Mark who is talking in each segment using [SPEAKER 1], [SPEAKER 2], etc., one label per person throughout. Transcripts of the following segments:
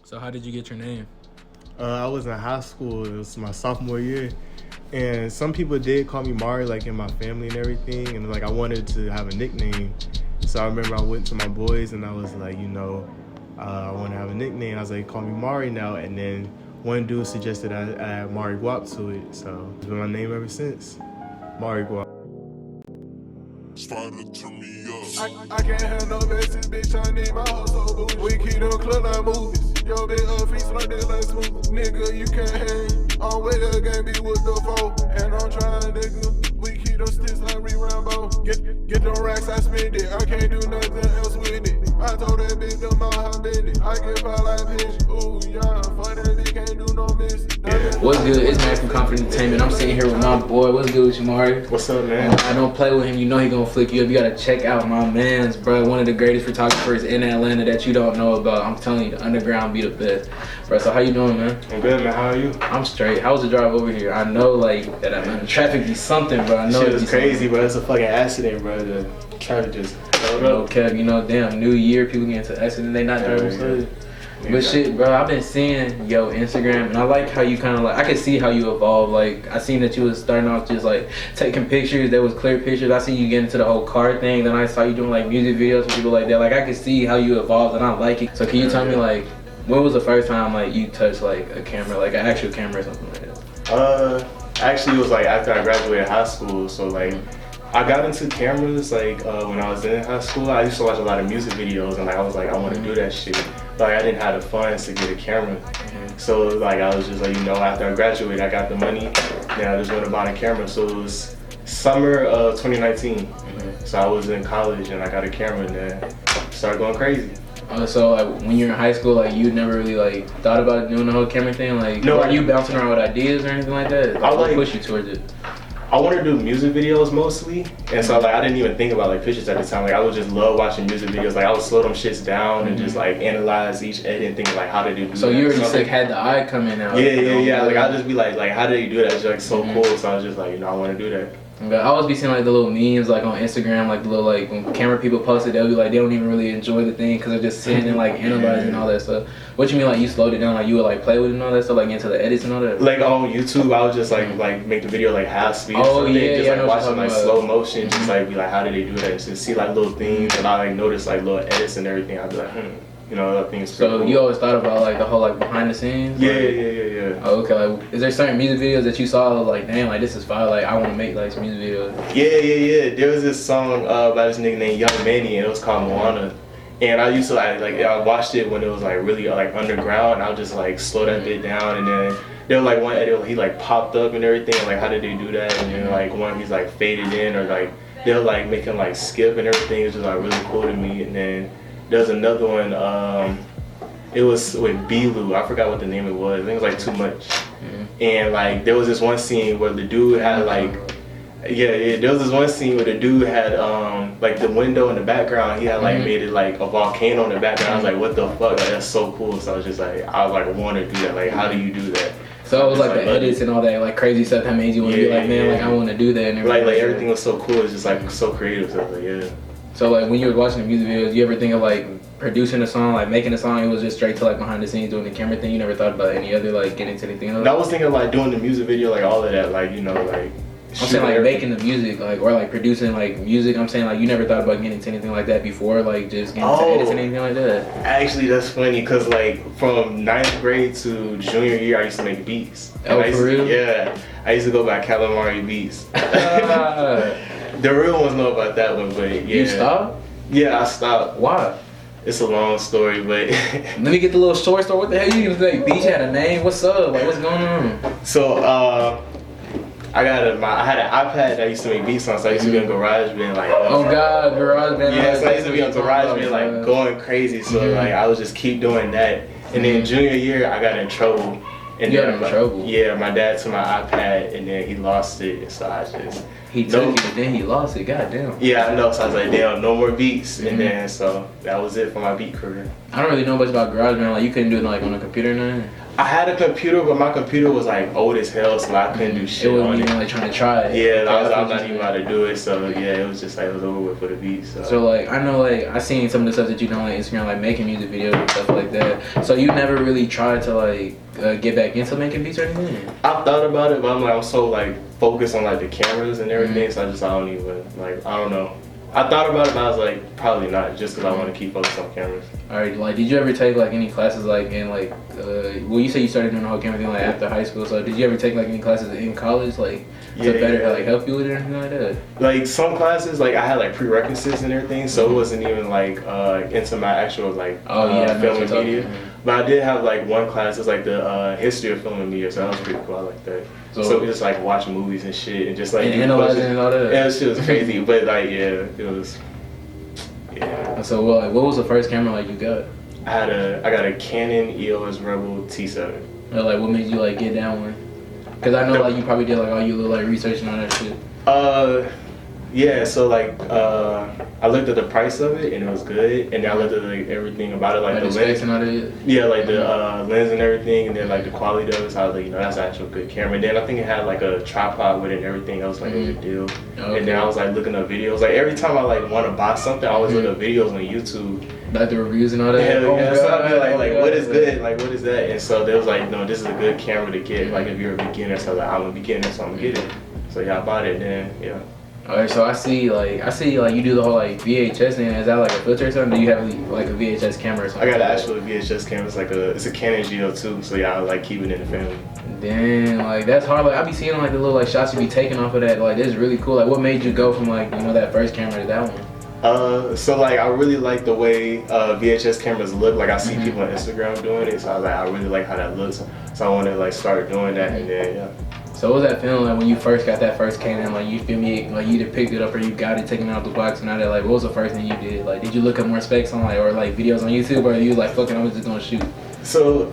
[SPEAKER 1] So how did you get your name?
[SPEAKER 2] I was in high school. It was my sophomore year, and some people did call me Mari, like in my family and everything. And like I wanted to have a nickname, so I remember I went to my boys and I was like, I want to have a nickname. I was like, call me Mari now. And then one dude suggested I add Mari Guap to it, so it's been my name ever since. Mari Guap.
[SPEAKER 3] I can't have no message, bitch. I need my hustle. We keep them club like movies. Yo, big feast like this, like smooth. Nigga, you can't hang. I'm with the game, be with the foe. And I'm trying, nigga. We keep them sticks like Rambo. Get them racks, I spend it. I can't do nothing else with it. I told that bitch them out how bend it. I get fly like bitch. Ooh, yeah, fuck that bitch, can't do no miss.
[SPEAKER 1] What's good? It's Matt from Confident Entertainment. I'm sitting here with my boy. What's good with you, Mari?
[SPEAKER 2] What's up, man?
[SPEAKER 1] I don't play with him. You know he gonna flick you up. You gotta check out my man's, bro. One of the greatest photographers in Atlanta that you don't know about. I'm telling you, the underground be the best, bro. So how you doing, man?
[SPEAKER 2] I'm good, man. How are you?
[SPEAKER 1] I'm straight. How was the drive over here? I know, like, that Atlanta traffic be something, bro. I know
[SPEAKER 2] Shit was crazy,
[SPEAKER 1] something.
[SPEAKER 2] bro. It's a fucking accident, bro. The traffic just.
[SPEAKER 1] No cap, damn, New Year, people get into accident, they not driving slow. But shit, bro, I've been seeing your Instagram, and I like how you kind of like, I can see how you evolve. Like, I seen that you was starting off just like taking pictures, there was clear pictures. I see you get into the whole car thing, then I saw you doing like music videos for people like that. Like, I can see how you evolved, and I like it. So can you tell me, like, when was the first time like you touched like a camera, like an actual camera or something like that?
[SPEAKER 2] Actually, it was like after I graduated high school, so like, I got into cameras like when I was in high school. I used to watch a lot of music videos, and like I was like, I want to do that shit. But like, I didn't have the funds to get a camera, so like I was just like, after I graduated, I got the money, then I just went and bought a camera. So it was summer of 2019. So I was in college and I got a camera, and then started going crazy.
[SPEAKER 1] So like when you're in high school, like you never really like thought about doing the whole camera thing, like
[SPEAKER 2] no,
[SPEAKER 1] were you bouncing around with ideas or anything like that?
[SPEAKER 2] I like
[SPEAKER 1] push you towards it.
[SPEAKER 2] I wanted to do music videos mostly, and so like I didn't even think about like pictures at the time. Like I would just love watching music videos. Like I would slow them shits down and just like analyze each edit and think like how did they do
[SPEAKER 1] so
[SPEAKER 2] that.
[SPEAKER 1] You already like had the eye coming out.
[SPEAKER 2] Yeah. Like I'd just be like how did they do that? It's like so cool. So I was just like I want to do that.
[SPEAKER 1] I always be seeing like the little memes like on Instagram, like the little like when camera people post it, they'll be like they don't even really enjoy the thing because they're just sitting and like analyzing all that stuff. What you mean like you slowed it down, like you would like play with it and all that stuff, like into the edits and all that?
[SPEAKER 2] Like on YouTube, I would just like make the video like half speed.
[SPEAKER 1] Oh
[SPEAKER 2] just like watching like slow motion, just like be like how did they do that? Just see like little things, and I like notice like little edits and everything. I'd be like that thing's
[SPEAKER 1] so
[SPEAKER 2] cool.
[SPEAKER 1] You always thought about like the whole like behind the scenes?
[SPEAKER 2] Yeah.
[SPEAKER 1] Oh, okay. Like, is there certain music videos that you saw like, damn, like this is fire, like I want to make like some music videos?
[SPEAKER 2] Yeah. There was this song by this nigga named Young Manny, and it was called Moana. And I used to I watched it when it was like really like underground. And I would just like slow that bit down, and then there was like one edit he like popped up and everything. Like how did they do that? And then like one he's like faded in, or like they'll like make him like skip and everything. It's just like really cool to me. And then there's another one. It was with Bilu. I forgot what the name it was. I think it was like Too Much. And like there was this one scene where the dude had like there was this one scene where the dude had like the window in the background, he had like made it like a volcano in the background. I was like, what the fuck? Like that's so cool. So I was just like, I was like, want to do that. Like, how do you do that?
[SPEAKER 1] So it was like the edits and all that like crazy stuff that made you want to be like, man, like I want to do that and everything.
[SPEAKER 2] Like everything was so cool. It's just like so creative. So I was like,
[SPEAKER 1] So like when you were watching the music videos, you ever think of like producing a song, like making a song? It was just straight to like behind the scenes doing the camera thing. You never thought about any other like getting into anything else?
[SPEAKER 2] I was thinking like doing the music video, like all of that, like like.
[SPEAKER 1] I'm saying like making the music, like or like producing like music. I'm saying like you never thought about getting into anything like that before, like just getting into edits and anything like that.
[SPEAKER 2] Actually, that's funny because like from 9th grade to junior year, I used to make beats.
[SPEAKER 1] Oh, for real?
[SPEAKER 2] Yeah, I used to go by Calamari Beats. The real ones know about that one, but yeah.
[SPEAKER 1] You stopped?
[SPEAKER 2] Yeah, I stopped.
[SPEAKER 1] Why?
[SPEAKER 2] It's a long story, but
[SPEAKER 1] let me get the little short story. What the hell you make beats? Had a name? What's up? Like what's going on?
[SPEAKER 2] So I had an iPad that I used to make beats on, so I used to be on GarageBand like.
[SPEAKER 1] Oh God, GarageBand.
[SPEAKER 2] Yeah, so I used to be on GarageBand like going crazy. So like I would just keep doing that, and then junior year I got in trouble. And
[SPEAKER 1] you got in trouble?
[SPEAKER 2] Yeah, my dad took my iPad and then he lost it, so I just.
[SPEAKER 1] He took it, but then he lost it. Goddamn.
[SPEAKER 2] Yeah, I know. So I was like, damn, no more beats, and then so that was it for my beat career.
[SPEAKER 1] I don't really know much about GarageBand. Like you couldn't do it like on a computer or nothing.
[SPEAKER 2] I had a computer, but my computer was like old as hell, so I couldn't do shit
[SPEAKER 1] It wasn't
[SPEAKER 2] on
[SPEAKER 1] even
[SPEAKER 2] it.
[SPEAKER 1] like trying to try it.
[SPEAKER 2] Yeah,
[SPEAKER 1] Okay,
[SPEAKER 2] I was not even about to do it, so yeah, it was just like it was over with for the beat.
[SPEAKER 1] So like I know like I seen some of the stuff that you done on like Instagram, like making music videos and stuff like that. So you never really tried to like get back into making beats or anything?
[SPEAKER 2] I thought about it, but I'm so like focused on like the cameras and everything, so I don't even like I don't know. I thought about it, but I was like probably not, just because I want to keep focused on cameras.
[SPEAKER 1] Alright, like did you ever take like any classes like in like well you say you started doing the whole camera thing like after high school, so did you ever take like any classes in college like to better like help you with it or anything like that?
[SPEAKER 2] Like some classes, like I had like prerequisites and everything, so it wasn't even like into my actual like film and media. But I did have like one class, it's like the history of film and media, so that was pretty cool. I like that. So we just like watch movies and shit and just like
[SPEAKER 1] analyzing and all that.
[SPEAKER 2] Yeah, that shit was crazy, but like yeah, it was. Yeah.
[SPEAKER 1] So what was the first camera like you got?
[SPEAKER 2] I got a Canon EOS Rebel T7.
[SPEAKER 1] Or like what made you like get that one? Cause I know like you probably did like all your little like research and all that shit.
[SPEAKER 2] Yeah, so like I looked at the price of it and it was good, and then I looked at like everything about it, like the lens
[SPEAKER 1] and all that.
[SPEAKER 2] Yeah, like the lens and everything, and then like the quality of it. So I was like, that's an actual good camera. And then I think it had like a tripod with it and everything else, like a good deal. Okay. And then I was like looking up videos. Like every time I like want to buy something, I always look up videos on YouTube.
[SPEAKER 1] Like the reviews and all that.
[SPEAKER 2] Yeah, so I mean, like what is good? Like what is that? And so they was like, no, this is a good camera to get. Like if you're a beginner, so like I'm a beginner, so I'm gonna get it. So yeah, I bought it. Then yeah.
[SPEAKER 1] Alright, so I see like you do the whole like VHS thing. Is that like a filter or something? Do you have like a VHS camera or something?
[SPEAKER 2] I got an actual VHS camera. It's a Canon G02, so yeah, I like keep it in the family.
[SPEAKER 1] Damn, like that's hard. Like I be seeing like the little like shots you be taking off of that. Like it's really cool. Like what made you go from like that first camera to that one?
[SPEAKER 2] So like I really like the way VHS cameras look. Like I see people on Instagram doing it, so I was like, I really like how that looks. So I want to like start doing that, and then yeah.
[SPEAKER 1] So what was that feeling like when you first got that first Canon? Like you feel me? Like you either picked it up or you got it taken out the box and all that. Like what was the first thing you did? Like did you look up more specs on like or like videos on YouTube, or you was like fucking I was just gonna shoot?
[SPEAKER 2] So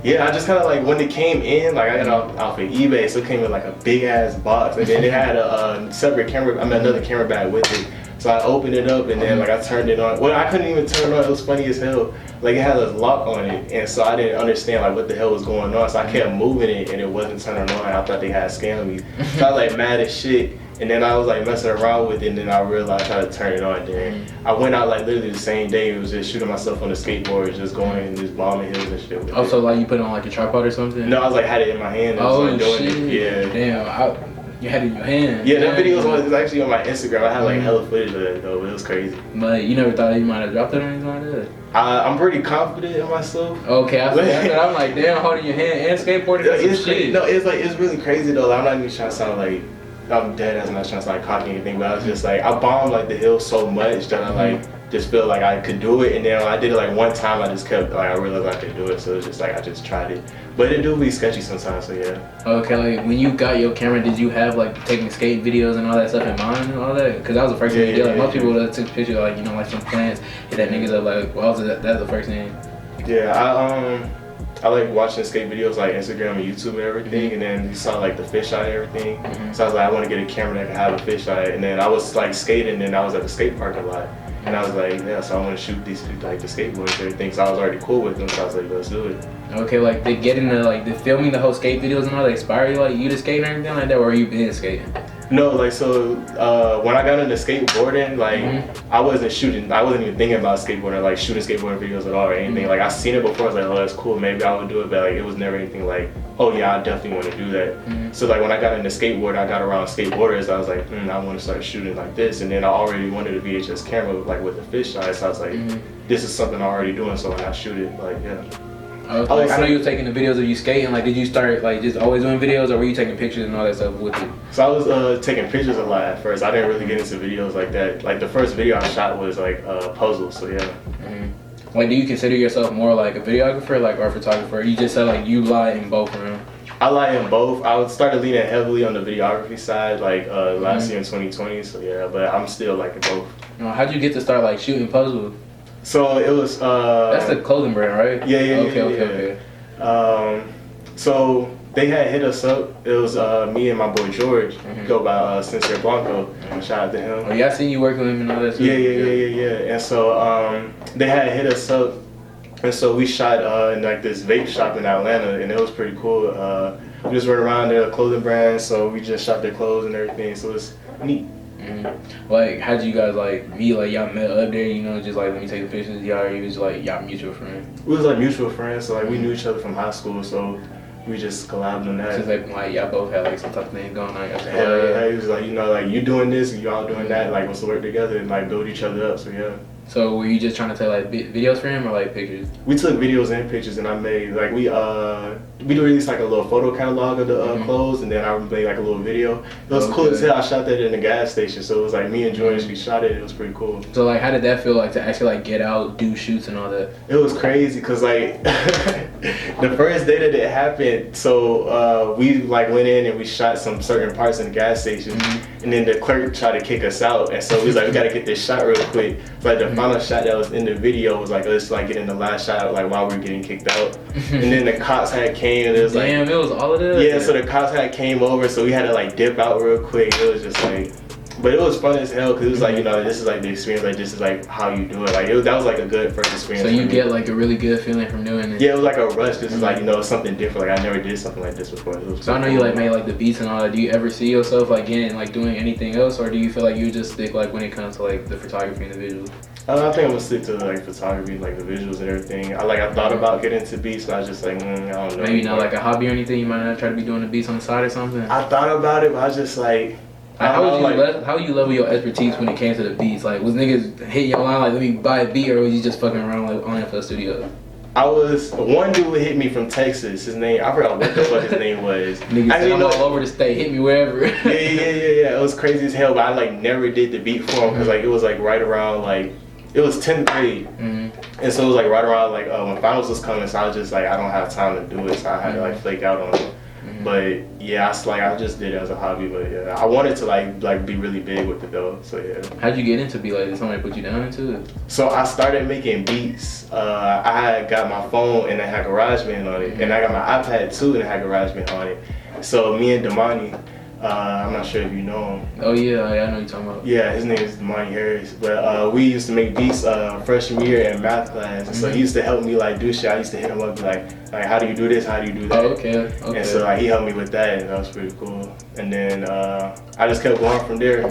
[SPEAKER 2] yeah, I just kind of like when it came in, like I got off of eBay, so it came in like a big ass box, and then it had a separate camera. Another camera bag with it. So I opened it up and then like I turned it on. Well, I couldn't even turn it on. It was funny as hell. Like it had a lock on it, and so I didn't understand like what the hell was going on. So I kept moving it, and it wasn't turning on. I thought they had scammed me. So I was like mad as shit. And then I was like messing around with it, and then I realized I tried to turn it on. Then I went out like literally the same day. It was just shooting myself on the skateboard, just going and just bombing hills and shit.
[SPEAKER 1] Oh, so like you put it on like a tripod or something?
[SPEAKER 2] No, I was like had it in my hand. And
[SPEAKER 1] oh
[SPEAKER 2] was, like,
[SPEAKER 1] shit!
[SPEAKER 2] doing it. Yeah.
[SPEAKER 1] Damn, you had it in your hand.
[SPEAKER 2] Yeah, that video was actually on my Instagram. I had like hella footage of that though, but it was crazy.
[SPEAKER 1] But you never thought you might have dropped it or anything like that?
[SPEAKER 2] I'm pretty confident in myself.
[SPEAKER 1] Okay, I that. I'm like, damn, holding your hand and skateboarding.
[SPEAKER 2] It's shit. No, it's really crazy though. Like, I'm not even trying to sound like I'm dead ass. I'm not trying to sound like cocky or anything, but I was just like I bombed like the hill so much that I like just feel like I could do it, and then I did it like one time. I just kept like I realized I could do it, so it's just like I just tried it. But it do be sketchy sometimes, so yeah.
[SPEAKER 1] Okay, like when you got your camera, did you have like taking skate videos and all that stuff in mind and all that? Because that was the first thing you did. Like most people that took pictures like like some plants, hit that niggas up like, well, that's the first thing.
[SPEAKER 2] Yeah, I like watching skate videos like Instagram and YouTube and everything, and then you saw like the fisheye and everything. So I was like, I want to get a camera that can have a fisheye, and then I was like skating, and I was at the skate park a lot. And I was like, yeah, so I want to shoot these people, like the skateboards and everything. So I was already cool with them, so I was like, let's do it.
[SPEAKER 1] Okay, like they get into like the filming the whole skate videos and all, they inspire you like you to skate and everything like that, or you been skating?
[SPEAKER 2] No, like so when I got into skateboarding, like I wasn't even thinking about skateboarding, like shooting skateboarding videos at all or anything. Like I seen it before, I was like, oh, that's cool, maybe I would do it, but like it was never anything like, oh yeah, I definitely want to do that. So like when I got into skateboard, I got around skateboarders, I was like, I want to start shooting like this, and then I already wanted a VHS camera like with the fisheye, so I was like, this is something I'm already doing, so when I shoot it, like yeah.
[SPEAKER 1] Okay. I know you were taking the videos of you skating. Like, did you start like just always doing videos, or were you taking pictures and all that stuff with it? So
[SPEAKER 2] I was taking pictures a lot at first. I didn't really get into videos like that. Like the first video I shot was like puzzles. So yeah.
[SPEAKER 1] Like, do you consider yourself more like a videographer, like, or a photographer? You just said like you lie in both of them.
[SPEAKER 2] I lie in both. I started leaning heavily on the videography side like last year in 2020. So yeah, but I'm still like in both.
[SPEAKER 1] How'd you get to start like shooting puzzles?
[SPEAKER 2] So it was
[SPEAKER 1] that's the clothing brand, right?
[SPEAKER 2] Yeah. Okay. So they had hit us up. It was me and my boy George, go by Sincere Blanco. Shout out to him.
[SPEAKER 1] Oh yeah, I seen you working with him and all that stuff.
[SPEAKER 2] Yeah. And so they had hit us up, And so we shot in like this vape shop in Atlanta, and it was pretty cool. We just went around their clothing brands, so we just shot their clothes and everything. So it's neat.
[SPEAKER 1] Like, how did you guys like meet? Like, y'all met up there, you know, just like let me take the pictures. Y'all, it was like y'all mutual friends.
[SPEAKER 2] We was like mutual friends, so like we knew each other from high school, so we just collabed on that.
[SPEAKER 1] Just like y'all both had like some type of thing going on.
[SPEAKER 2] Yeah, he was like, you know, like you doing this and y'all doing that, like let's work together and like build each other up. So yeah.
[SPEAKER 1] So were you just trying to take like videos for him or like pictures?
[SPEAKER 2] We took videos and pictures, and I made like we released like a little photo catalog of the clothes, and then I made like a little video. It was cool as hell. I shot that in a gas station, so it was like me and George. We shot it. It was pretty cool.
[SPEAKER 1] So like, how did that feel like to actually like get out, do shoots and all that?
[SPEAKER 2] It was crazy because like the first day that it happened, so we like went in and we shot some certain parts in the gas station, and then the clerk tried to kick us out, and so we was like, we gotta get this shot real quick. But the final shot that was in the video was like us like getting the last shot like while we were getting kicked out, and then the cops had came and it was like,
[SPEAKER 1] damn, it was all of that.
[SPEAKER 2] Yeah, so the cops had came over, so we had to like dip out real quick. It was just like, but it was fun as hell because it was like, you know, this is like the experience, like this is like how you do it. Like that was like a good first experience.
[SPEAKER 1] So you get like a really good feeling from doing it.
[SPEAKER 2] Yeah, it was like a rush. This is like, you know, something different. Like I never did something like this before.
[SPEAKER 1] So I know you like made like the beats and all that. Do you ever see yourself like getting like doing anything else, or do you feel like you just stick like when it comes to like the photography and the visuals?
[SPEAKER 2] I think I'm gonna stick to like photography, like the visuals and everything. I thought about getting into beats, but I was just like, I don't know.
[SPEAKER 1] Maybe not like a hobby or anything. You might not try to be doing the beats on the side or something.
[SPEAKER 2] I thought about it, but I was just like,
[SPEAKER 1] how you level your expertise when it came to the beats? Like, was niggas hit your line like, let me buy a beat, or was you just fucking around like on FL Studio?
[SPEAKER 2] One dude hit me from Texas. His name, I forgot what the fuck his name was.
[SPEAKER 1] Niggas said, I'm all over the state, hit me wherever.
[SPEAKER 2] Yeah. It was crazy as hell, but I like never did the beat for him because like it was like right around like, it was 10th grade, and so it was like right around like when finals was coming, so I was just like, I don't have time to do it, so I had to like flake out on it. But yeah, I just did it as a hobby, but yeah, I wanted to like be really big with it though, so yeah.
[SPEAKER 1] How'd you get into be like, did somebody put you down into it?
[SPEAKER 2] So I started making beats. I had got my phone and it had GarageBand on it, and I got my iPad too and it had GarageBand on it. So me and Damani, I'm not sure if you know him.
[SPEAKER 1] Oh yeah, I know you're talking about.
[SPEAKER 2] Yeah, his name is Damani Harris. But we used to make beats freshman year in math class. And so he used to help me like do shit. I used to hit him up and be like how do you do this? How do you do that?
[SPEAKER 1] Oh, okay.
[SPEAKER 2] And so like he helped me with that, and that was pretty cool. And then I just kept going from there.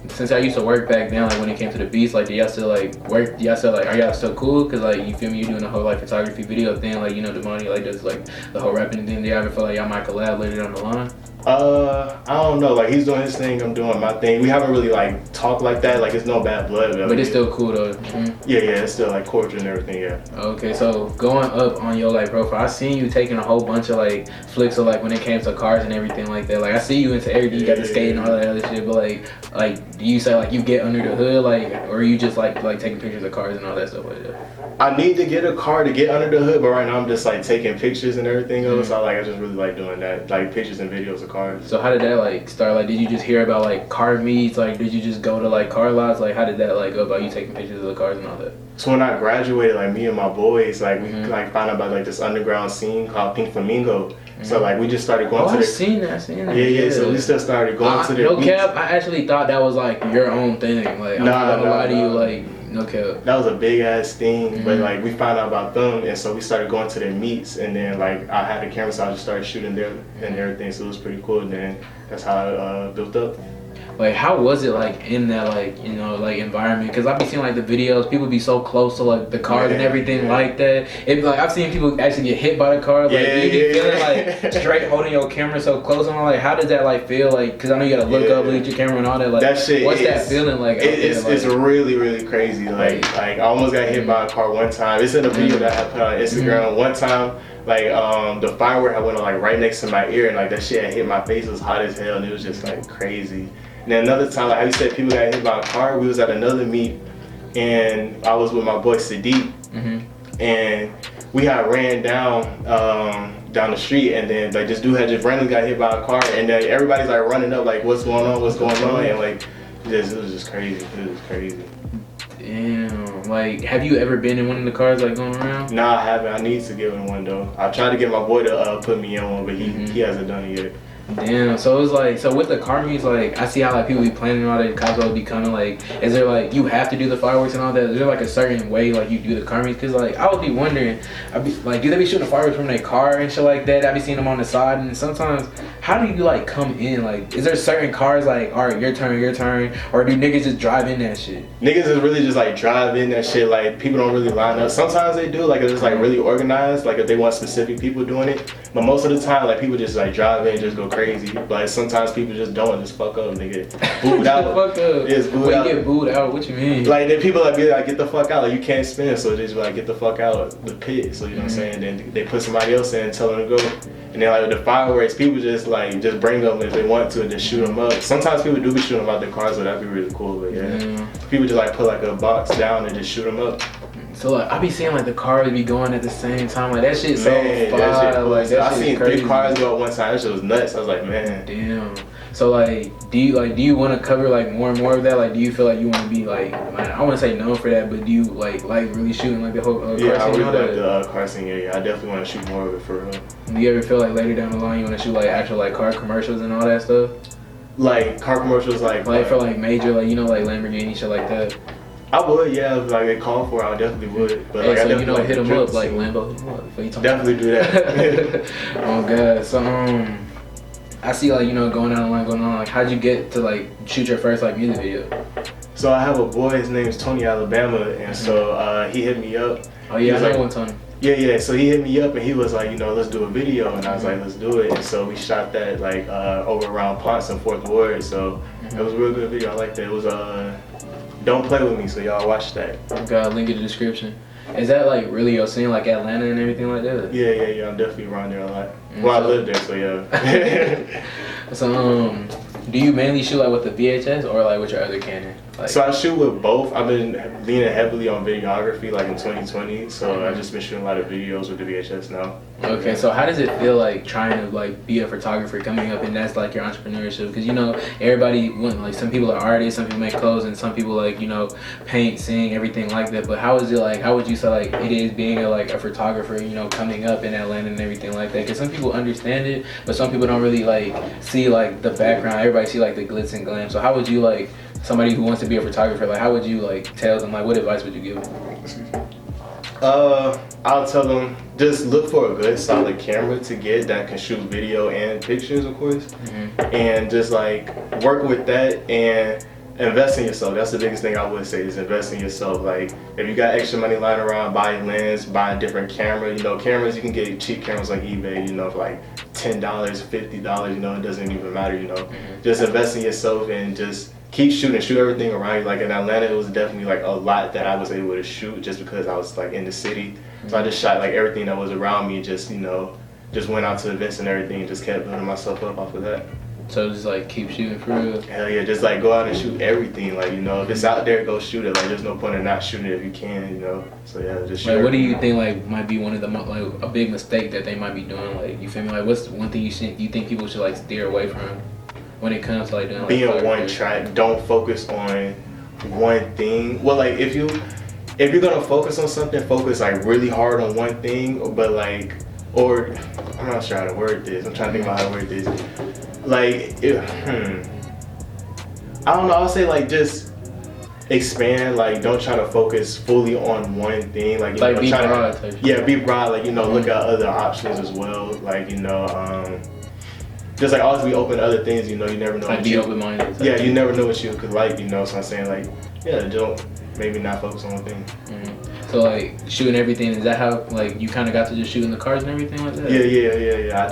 [SPEAKER 1] Since I used to work back then, like when it came to the beats, like do y'all still like work? Y'all still like, are y'all still cool? Cause like you feel me, you're doing the whole like photography video thing, like you know Damani like does like the whole rapping thing. Do y'all ever feel like y'all might collab later down the line?
[SPEAKER 2] I don't know. Like he's doing his thing, I'm doing my thing. We haven't really like talked like that. Like it's no bad blood.
[SPEAKER 1] But it's still cool though.
[SPEAKER 2] Yeah, it's still like cordial and everything. Yeah.
[SPEAKER 1] Okay, so going up on your like profile, I seen you taking a whole bunch of like flicks of like when it came to cars and everything like that. Like I see you into everything. You got the skate and all that other shit. But like do you say like you get under the hood like, or you just like taking pictures of cars and all that stuff like that?
[SPEAKER 2] I need to get a car to get under the hood, but right now I'm just like taking pictures and everything else. So I just really like doing that, like pictures and videos of cars.
[SPEAKER 1] So how did that like start? Like did you just hear about like car meets? Like did you just go to like car lots? Like how did that like go about you taking pictures of the cars and all that?
[SPEAKER 2] So when I graduated, like me and my boys, like we like found out about like this underground scene called Pink Flamingo. So like we just started going to
[SPEAKER 1] I've seen that.
[SPEAKER 2] Yeah. So we just started going to their
[SPEAKER 1] no
[SPEAKER 2] beats.
[SPEAKER 1] cap, I actually thought that was like your own thing. Like I'm not gonna lie to you, like no cap.
[SPEAKER 2] That was a big ass thing, but like we found out about them, and so we started going to their meets, and then like I had the camera, so I just started shooting them and everything. So it was pretty cool, and then that's how it built up.
[SPEAKER 1] Like how was it like in that like, you know, like environment? Because I've been seeing like the videos, people be so close to like the cars and everything like that. It be like I've seen people actually get hit by the car. Like you be feeling like straight holding your camera so close. And I'm like, how does that like feel like? Because I know you gotta look up, look at your camera and all that. Like
[SPEAKER 2] that shit.
[SPEAKER 1] What's that feeling like?
[SPEAKER 2] It's really really crazy. Like I almost got hit by a car one time. It's in a video that I put on Instagram. One time, like the firework I went on like right next to my ear, and like that shit had hit my face. It was hot as hell, and it was just like crazy. And then another time, like how you said, people got hit by a car. We was at another meet, and I was with my boy Sadiq, and we had ran down the street, and then like this dude had just randomly got hit by a car, and then everybody's like running up, like what's going on, and like it was just crazy. It was crazy.
[SPEAKER 1] Damn. Like, have you ever been in one of the cars like going around?
[SPEAKER 2] Nah, I haven't. I need to get in one though. I tried to get my boy to put me in one, but he hasn't done it yet.
[SPEAKER 1] Damn, so it was like, so with the car meets, like, I see how like people be planning all that, cops will be coming, like, is there like, you have to do the fireworks and all that? Is there like a certain way like you do the car meets? Cause like, I would be wondering, I'd be like, do they be shooting fireworks from their car and shit like that? I be seeing them on the side, and sometimes, how do you like come in? Like, is there certain cars like, all right, your turn, or do niggas just drive in that shit?
[SPEAKER 2] Niggas is really just like drive in that shit. Like people don't really line up. Sometimes they do, like if it's like really organized, like if they want specific people doing it. But most of the time, like people just like drive in and just go crazy. Like sometimes people just don't, just fuck up. They get booed out.
[SPEAKER 1] Fuck up.
[SPEAKER 2] Yes, booed
[SPEAKER 1] Wait,
[SPEAKER 2] out.
[SPEAKER 1] you get booed out? What you mean?
[SPEAKER 2] Like then people like be like, get the fuck out. Like you can't spin, so they just be like, get the fuck out the pit. So you know what I'm saying. Then they put somebody else in and tell them to go. And then like with the fireworks, people just bring them if they want to and just shoot them up. Sometimes people do be shooting them out their cars, so that'd be really cool. But yeah, people just like put like a box down and just shoot them up.
[SPEAKER 1] So like I be seeing like the cars be going at the same time, like that shit so
[SPEAKER 2] Man,
[SPEAKER 1] fire.
[SPEAKER 2] that shit,
[SPEAKER 1] Like that
[SPEAKER 2] I
[SPEAKER 1] shit
[SPEAKER 2] seen
[SPEAKER 1] crazy.
[SPEAKER 2] 3 cars go at one time. That shit was nuts. I was like, man.
[SPEAKER 1] Damn. So like, do you want to cover like more and more of that? Like, do you feel like you want to be like I want to say known for that, but do you like really shooting like the whole car scene?
[SPEAKER 2] Yeah, I really
[SPEAKER 1] and all
[SPEAKER 2] like
[SPEAKER 1] that?
[SPEAKER 2] the car scene. Yeah, I definitely want to shoot more of it for real.
[SPEAKER 1] Do you ever feel like later down the line you want to shoot like actual like car commercials and all that stuff?
[SPEAKER 2] Like car commercials, like
[SPEAKER 1] for like major, like you know, like Lamborghini shit like that.
[SPEAKER 2] I would, yeah. If like they call for it, I definitely would. But
[SPEAKER 1] Hey,
[SPEAKER 2] like,
[SPEAKER 1] so
[SPEAKER 2] I definitely
[SPEAKER 1] you know,
[SPEAKER 2] like
[SPEAKER 1] hit
[SPEAKER 2] the
[SPEAKER 1] them
[SPEAKER 2] drip
[SPEAKER 1] up like
[SPEAKER 2] scene.
[SPEAKER 1] Lambo. Hit 'em up. What you talking
[SPEAKER 2] Definitely do that.
[SPEAKER 1] Oh god. So I see like going down the line, going on. Like, how'd you get to like shoot your first like music video?
[SPEAKER 2] So I have a boy. His name is Tony Alabama, and so he hit me up.
[SPEAKER 1] Oh
[SPEAKER 2] He
[SPEAKER 1] yeah,
[SPEAKER 2] was
[SPEAKER 1] I know
[SPEAKER 2] like,
[SPEAKER 1] one time.
[SPEAKER 2] Yeah. So he hit me up and he was like, let's do a video, and I was like, let's do it. And so we shot that like over around Ponce and 4th Ward. So it was a real good video. I liked it. It was Don't Play With Me. So y'all watch that.
[SPEAKER 1] Got a link in the description. Is that like really your scene, like Atlanta and everything like that?
[SPEAKER 2] Yeah. I'm definitely around there a lot. Well, I live there, so yeah.
[SPEAKER 1] So do you mainly shoot like with the VHS or like with your other Canon? Like,
[SPEAKER 2] So I shoot with both. I've been leaning heavily on videography like in 2020, so I've just been shooting a lot of videos with the VHS now.
[SPEAKER 1] okay, so how does it feel like trying to like be a photographer coming up and that's like your entrepreneurship? Because everybody like some people are artists, some people make clothes, and some people like paint, sing, everything like that. But how is it like? How would you say like it is being a photographer, coming up in Atlanta and everything like that? Because some people understand it, but some people don't really like see like the background. Everybody see like the glitz and glam. So how would you like somebody who wants to be a photographer, like how would you like tell them, like what advice would you give them?
[SPEAKER 2] I'll tell them just look for a good solid camera to get that can shoot video and pictures, of course, and just like work with that and invest in yourself. That's the biggest thing I would say is invest in yourself. Like if you got extra money lying around, buy a lens, buy a different camera. Cameras you can get cheap cameras like eBay, for like $10, $50. It doesn't even matter. Just invest in yourself and just keep shooting, shoot everything around you. Like in Atlanta, it was definitely like a lot that I was able to shoot just because I was like in the city. So I just shot like everything that was around me. Just just went out to events and everything. And just kept building myself up off of that.
[SPEAKER 1] So just like keep shooting for real.
[SPEAKER 2] Hell yeah, just like go out and shoot everything. Like if it's out there, go shoot it. Like there's no point in not shooting it if you can. So yeah, just shoot.
[SPEAKER 1] Like what do you think like might be one of the like a big mistake that they might be doing? Like you feel me? Like what's one thing you think people should like steer away from when it comes to like doing like
[SPEAKER 2] being one track? Don't focus on one thing. Well, like if you're gonna focus on something, focus like really hard on one thing. But like, or I'm not sure how to word this. I'm trying to think about how to word this. Like, I don't know. I'll say like just expand. Like, don't try to focus fully on one thing. Like,
[SPEAKER 1] be broad.
[SPEAKER 2] Be broad. Like, look at other options as well. Like, just like always be open to other things. You never know.
[SPEAKER 1] Like be open-minded.
[SPEAKER 2] Yeah, you never know what you could like. So I'm saying like, don't maybe not focus on one thing.
[SPEAKER 1] So like shooting everything, is that how like you kind of got to just shooting the cars and everything like that?
[SPEAKER 2] Yeah. I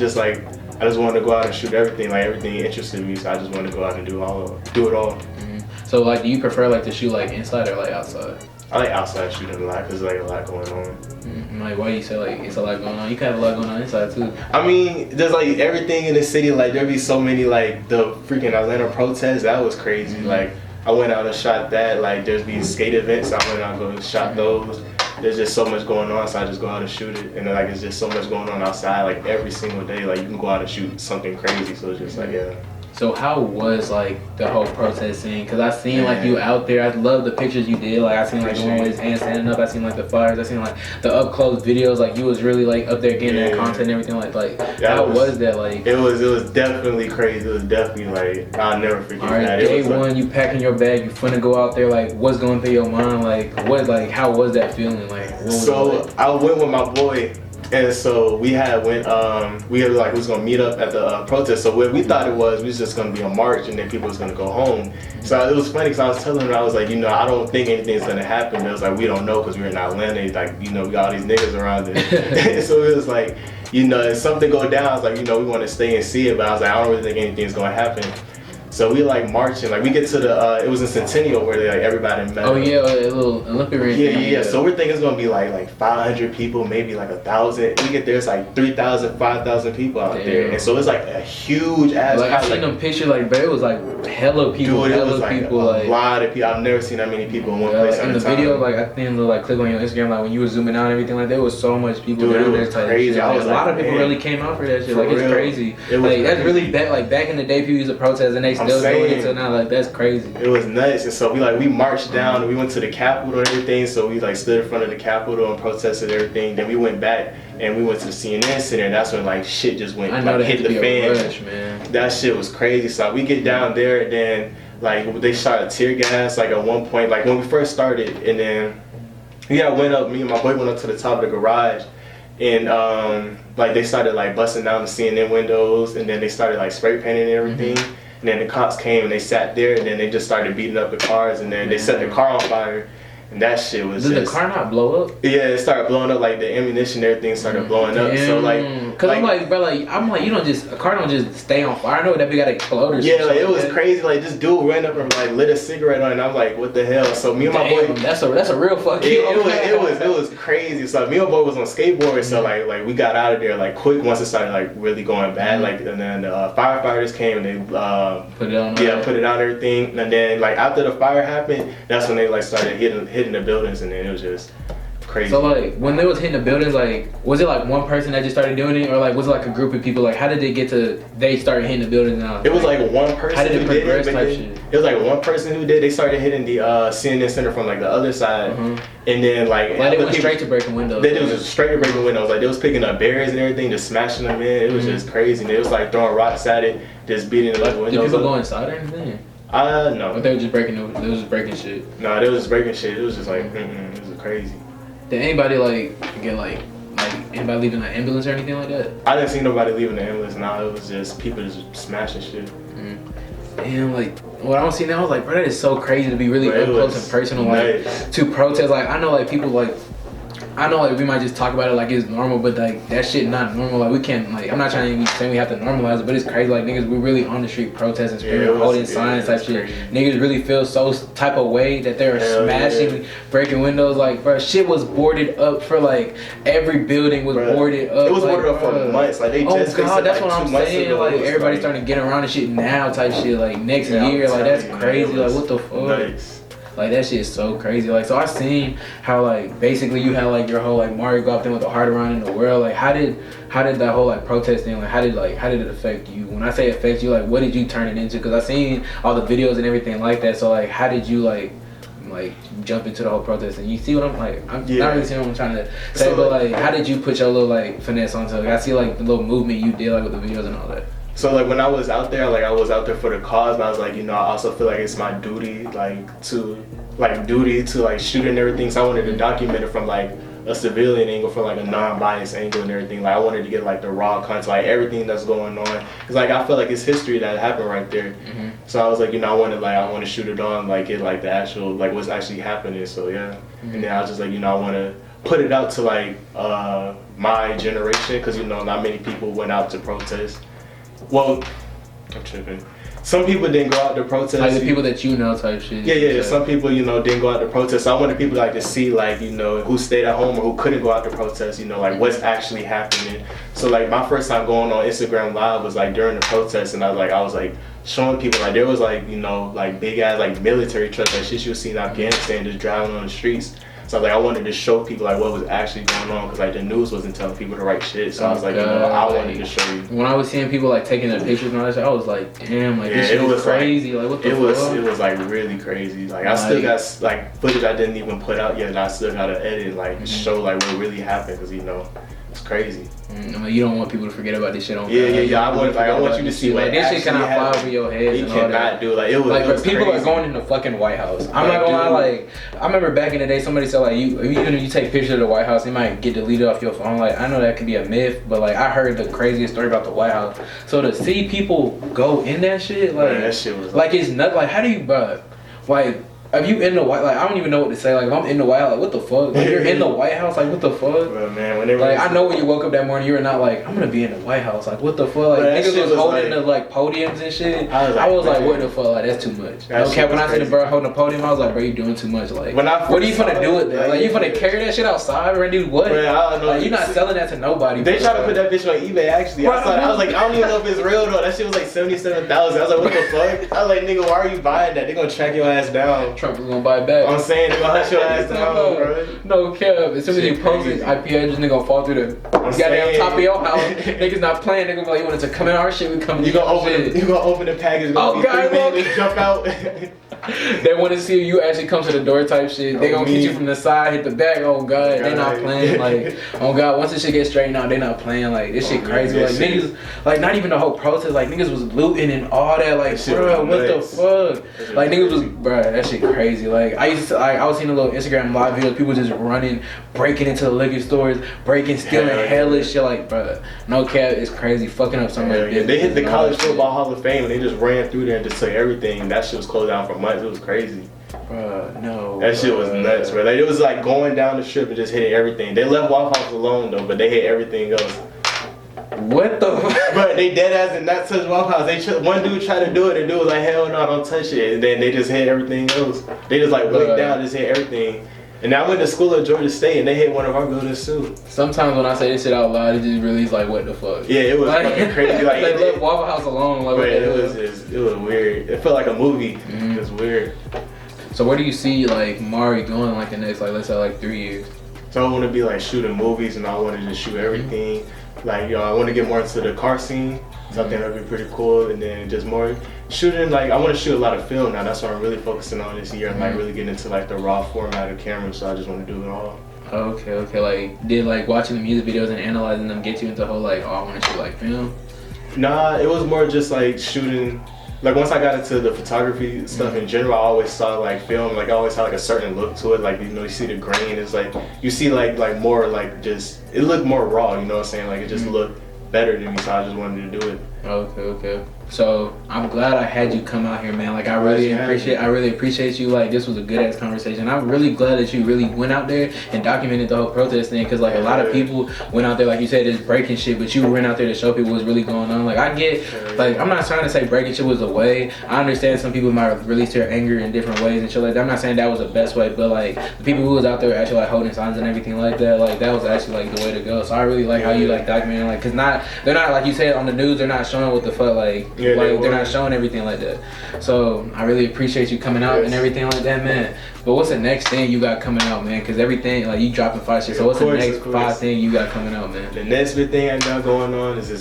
[SPEAKER 2] just wanted to go out and shoot everything. Like everything interested me, so I just wanted to go out and do it all.
[SPEAKER 1] So like, do you prefer like to shoot like inside or like outside?
[SPEAKER 2] I like outside shooting a lot because there's like a lot going on.
[SPEAKER 1] Like why you say like it's a lot going on? You can have a lot going on inside too.
[SPEAKER 2] I mean, there's like everything in the city. Like there be so many like the freaking Atlanta protests. That was crazy. Like I went out and shot that. Like there's these skate events. I went out and shot those. There's just so much going on, so I just go out and shoot it. And then like it's just so much going on outside, like every single day. Like you can go out and shoot something crazy. So it's just like
[SPEAKER 1] So how was like the whole protest scene? Cause I seen like you out there. I love the pictures you did. Like I seen like the one with his hand standing up. I seen like the flyers. I seen like the up close videos. Like you was really like up there getting that content and everything. Like how was that? Like
[SPEAKER 2] it was definitely crazy. It was definitely like I'll never forget that.
[SPEAKER 1] Day one, you packing your bag. You finna go out there. Like what's going through your mind? Like what? Like how was that feeling? Like what was
[SPEAKER 2] so I went with my boy. And so we was gonna meet up at the protest. So what we thought it was just gonna be a march and then people was gonna go home. So it was funny because I was telling him, I was like, I don't think anything's gonna happen. It was like, we don't know because we're in Atlanta. Like, we got all these niggas around us. So it was like, if something go down, I was like, we want to stay and see it. But I was like, I don't really think anything's gonna happen. So we like marching, like we get to the, it was in Centennial where they like everybody met.
[SPEAKER 1] Oh yeah, a little Olympic ring.
[SPEAKER 2] Yeah. So we're thinking it's gonna be like 500 people, maybe like 1,000. We get there, it's like 3,000, 5,000 people out there, and so it's like a huge ass.
[SPEAKER 1] Like I seen them pictures, like but it was like hella people,
[SPEAKER 2] dude, it was like a lot of people. I've never seen that many people in one place at a time.
[SPEAKER 1] In the video, like I think like click on your Instagram, like when you were zooming out and everything, like there was so much people down there.
[SPEAKER 2] Crazy.
[SPEAKER 1] Like, a lot of people really came out for that shit. Like it's crazy. Like that's really bad. Like back in the day, people used to protest and they still doing it till now. Like that's crazy.
[SPEAKER 2] It was nuts. And so we marched down and we went to the Capitol and everything. So we like stood in front of the Capitol and protested everything. Then we went back and we went to the C.E.N.T Center, and that's when like shit just went hit the fan.
[SPEAKER 1] Man. That
[SPEAKER 2] shit was crazy. So we get down there and then like they shot a tear gas like at one point, like when we first started, and then me and my boy went up to the top of the garage, and like they started like busting down the C.E.N.T windows, and then they started like spray painting and everything. And then the cops came and they sat there, and then they just started beating up the cars, and then they set the car on fire, and that shit was
[SPEAKER 1] Did the car not blow up?
[SPEAKER 2] Yeah, it started blowing up, like the ammunition and everything started blowing up. So like,
[SPEAKER 1] cause I'm like, bro, a car don't just stay on fire. I know that we gotta explode or something.
[SPEAKER 2] Yeah, like it was crazy. Like this dude ran up and like lit a cigarette on it, and I'm like, what the hell? So me and my boy,
[SPEAKER 1] that's a real fucking.
[SPEAKER 2] It was crazy. So me and my boy was on skateboard, so like we got out of there like quick once it started like really going bad. Like and then the firefighters came and they put it on. Yeah, put it on everything. And then like after the fire happened, that's when they like started hitting the buildings, and then it was just crazy.
[SPEAKER 1] So like when they was hitting the buildings, like was it like one person that just started doing it, or like was it like a group of people? Like how did they started hitting the buildings now?
[SPEAKER 2] It was like one person.
[SPEAKER 1] How did it progress type shit?
[SPEAKER 2] It was like one person who did. They started hitting the C.E.N.T Center from like the other side, and then like
[SPEAKER 1] they went straight to breaking windows.
[SPEAKER 2] They was just straight to breaking windows. Like they was picking up barriers and everything, just smashing them in. It was just crazy. And they was like throwing rocks at it, just beating the windows.
[SPEAKER 1] Did people go inside or anything?
[SPEAKER 2] No.
[SPEAKER 1] But they were just breaking shit.
[SPEAKER 2] No, they was just breaking shit. It was just like, it was crazy.
[SPEAKER 1] Did anybody like get like anybody leaving an ambulance or anything like that?
[SPEAKER 2] I didn't see nobody leaving the ambulance. Nah, it was just people just smashing shit.
[SPEAKER 1] Damn, like what I don't see now, I was like, bro, that is so crazy to be really up close and personal, like to protest. Like I know, like people like. I know, like we might just talk about it like it's normal, but like that shit not normal. Like we can't, like I'm not trying to be saying we have to normalize it, but it's crazy. Like niggas, we really on the street protesting, screaming, holding signs, type shit. Niggas really feel so type of way that they're smashing, breaking windows. Like, bro, shit was boarded up for like every building was boarded up.
[SPEAKER 2] It was boarded up for months. Like they just.
[SPEAKER 1] Oh God, that's what I'm saying. Like everybody's starting to get around and shit now, type shit. Like next year, like that's crazy. Like what the fuck? Like that shit is so crazy. Like so I seen how like basically you had like your whole like Mari Guap A thing with the hardest run in the world. Like how did that whole like protest thing, like how did it affect you? When I say affect you, like what did you turn it into? Because I seen all the videos and everything like that. So like how did you like jump into the whole protest? And you see what I'm like, I'm not really seeing what I'm trying to say, so, but like how did you put your little like finesse onto it? Like, I see like the little movement you did like with the videos and all that.
[SPEAKER 2] So like when I was out there, like I was out there for the cause, but I was like, I also feel like it's my duty to shoot and everything. So I wanted to document it from like a civilian angle, from like a non-biased angle and everything. Like I wanted to get like the raw content, like everything that's going on, because like I feel like it's history that happened right there. So I was like, I want to shoot it on, like get like the actual like what's actually happening. So yeah, and then I was just like, I want to put it out to like my generation, because not many people went out to protest. Well, I'm tripping. Some people didn't go out to protest.
[SPEAKER 1] Like the people that you know type shit.
[SPEAKER 2] Yeah. Some people, didn't go out to protest. So I wanted people like to see like, who stayed at home or who couldn't go out to protest, like what's actually happening. So like my first time going on Instagram Live was like during the protest, and I was like showing people like there was like, like big ass like military trucks, like shit you would see in Afghanistan just driving on the streets. So like I wanted to show people like what was actually going on because like the news wasn't telling people the right shit. So I was like, you know, I wanted to show you.
[SPEAKER 1] When I was seeing people like taking their pictures and all that shit, I was like, damn, like this shit was crazy. Like what the fuck?
[SPEAKER 2] It was like really crazy. Like I still got like footage I didn't even put out yet. And I still gotta edit like show like what really happened because you know it's crazy.
[SPEAKER 1] I mean, you don't want people to forget about this shit on
[SPEAKER 2] Yeah. I want you to see
[SPEAKER 1] like this shit cannot fly over your head.
[SPEAKER 2] You cannot do like it was
[SPEAKER 1] like
[SPEAKER 2] it was
[SPEAKER 1] people
[SPEAKER 2] crazy.
[SPEAKER 1] are going in the fucking White House. I'm not gonna lie, like I remember back in the day somebody said like even if you take pictures of the White House, it might get deleted off your phone. Like I know that could be a myth, but like I heard the craziest story about the White House. So to see people go in that shit, like
[SPEAKER 2] that shit was
[SPEAKER 1] like it's not like how do you like if you in the White, like I don't even know what to say. Like if I'm in the White House, like what the fuck? Like you're in the White House, like what the fuck?
[SPEAKER 2] Bro, man, when they
[SPEAKER 1] like I know when you woke up that morning, you were not like I'm gonna be in the White House. Like what the fuck? Like niggas was holding the like podiums and shit. I was like what the fuck? Like that's too much. Okay, when I see the bro holding the podium, I was like, bro, you doing too much. Like what are you finna do with that? Like you finna carry that shit outside or do what?
[SPEAKER 2] Bro, I don't know.
[SPEAKER 1] Like you're not selling that to nobody.
[SPEAKER 2] They tried to put that bitch on eBay actually. I was like, I don't even know if it's real though. That shit was like 77,000. I was like, what the fuck? I was like, nigga, why are you buying that? They gonna track your ass down.
[SPEAKER 1] Trump was gonna buy it back.
[SPEAKER 2] I'm saying they gonna hunt your ass down, bro.
[SPEAKER 1] No cap. As soon as you post it, IP address nigga gonna fall through the goddamn top of your house. Niggas not playing. Nigga be like, you wanted to come in our shit, we come.
[SPEAKER 2] You gonna open the package.
[SPEAKER 1] Oh god,
[SPEAKER 2] they jump out.
[SPEAKER 1] They want to see you actually come to the door type shit. They gonna hit you from the side, hit the back. Oh god, they not playing. Like oh god, once this shit gets straightened out, they not playing. Like this shit crazy. Like niggas, like not even the whole protest. Like niggas was looting and all that. Like bro, what the fuck? Like niggas was bro, that shit crazy. Like I used to, like I was seeing a little Instagram live videos. People just running, breaking into the liquor stores, stealing hella shit. Like bro, no cap, it's crazy. Fucking up some of the
[SPEAKER 2] They hit the College Football Hall of Fame and they just ran through there and just took everything. That shit was closed down for months. It was crazy.
[SPEAKER 1] No.
[SPEAKER 2] That shit was nuts, bro. Like, it was like going down the strip and just hitting everything. They left Waffle House alone though, but they hit everything else.
[SPEAKER 1] What the fuck?
[SPEAKER 2] But they dead ass and not touch Waffle House. One dude tried to do it and dude was like, hell no, don't touch it. And then they just hit everything else. They just like went down, just hit everything. And I went to school at Georgia State and they hit one of our buildings too.
[SPEAKER 1] Sometimes when I say this shit out loud, it just really is like, what the fuck?
[SPEAKER 2] Yeah, it was fucking crazy. Like
[SPEAKER 1] they left Waffle House alone. Like,
[SPEAKER 2] it was weird. It felt like a movie. It was weird.
[SPEAKER 1] So where do you see like Mari going like the next, like let's say like 3 years?
[SPEAKER 2] So I want to be like shooting movies and I want to just shoot everything. Like I want to get more into the car scene. So I think that'd be pretty cool. And then just more shooting, like I want to shoot a lot of film now. That's what I'm really focusing on this year. I'm like really getting into like the raw format of camera. So I just want to do it all.
[SPEAKER 1] Okay. Like did like watching the music videos and analyzing them get you into the whole like, oh I want to shoot like film?
[SPEAKER 2] Nah, it was more just like shooting. Like once I got into the photography stuff in general, I always saw like film, like I always had like a certain look to it. Like you know, you see the grain, it's like you see like more like just it looked more raw. You know what I'm saying? Like it just looked better to me, so I just wanted to do it.
[SPEAKER 1] Okay. So I'm glad I had you come out here, man. Like I really appreciate you. Like this was a good ass conversation. I'm really glad that you really went out there and documented the whole protest thing, because like a lot of people went out there, like you said, just breaking shit, but you went out there to show people what's really going on. Like I get, like I'm not trying to say breaking shit was the way. I understand some people might release their anger in different ways and shit like that. I'm not saying that was the best way, but like the people who was out there actually like holding signs and everything like that, like that was actually like the way to go. So I really like how you like documenting, like, cause they're not like you said on the news, they're not showing what the fuck, like they're not showing everything like that. So I really appreciate you coming out and everything like that, man. But what's the next thing you got coming out, man? Because everything, like you dropping 5 shit. So what's the next 5 thing you got coming out, man?
[SPEAKER 2] The next big thing I got going on is this